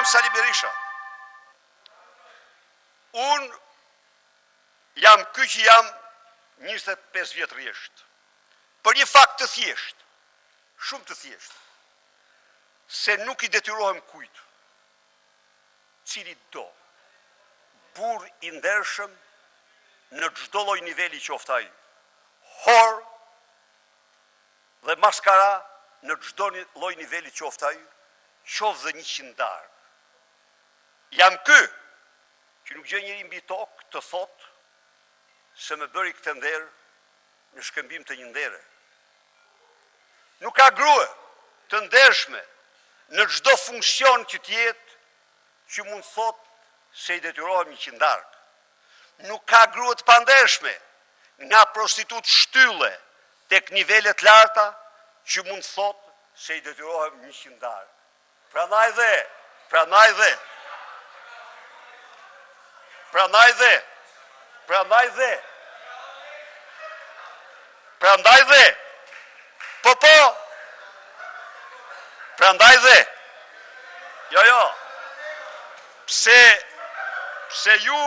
jam Sali Berisha. Unë jam ky që jam 25 vjetë rjesht. Për një fakt të thjesht, shumë të thjesht, se nuk i detyrohem kujt, cili do, burr i ndershëm në çdo lloj niveli qoftë ai, hor dhe maskara në çdo lloj niveli qoftë ai, qoftë dhe 100-dar. Jam ky që nuk gjë njëri mbi tokë të thotë se më bëri këtë nder në shkëmbim të një ndere. Nuk ka grua të ndershme në çdo funksion që t'jetë që mund thot se i detyrohem 100-dar. Nuk ka grua të pandershme nga prostitut shtylle tek nivelet larta që mund thot se i detyrohem 100-dar. Prandaj dhe, jo,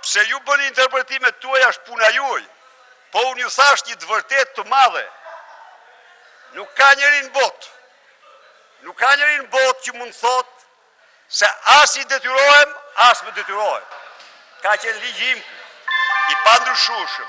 pse ju bëni interpretimet tuaja, është puna juaj, po unë ju thash një të vërtet të madhe, nuk ka njeri në botë që mund thot se as i detyrohem, as më detyrohem. Ka qenë ligji im i pandryshueshëm.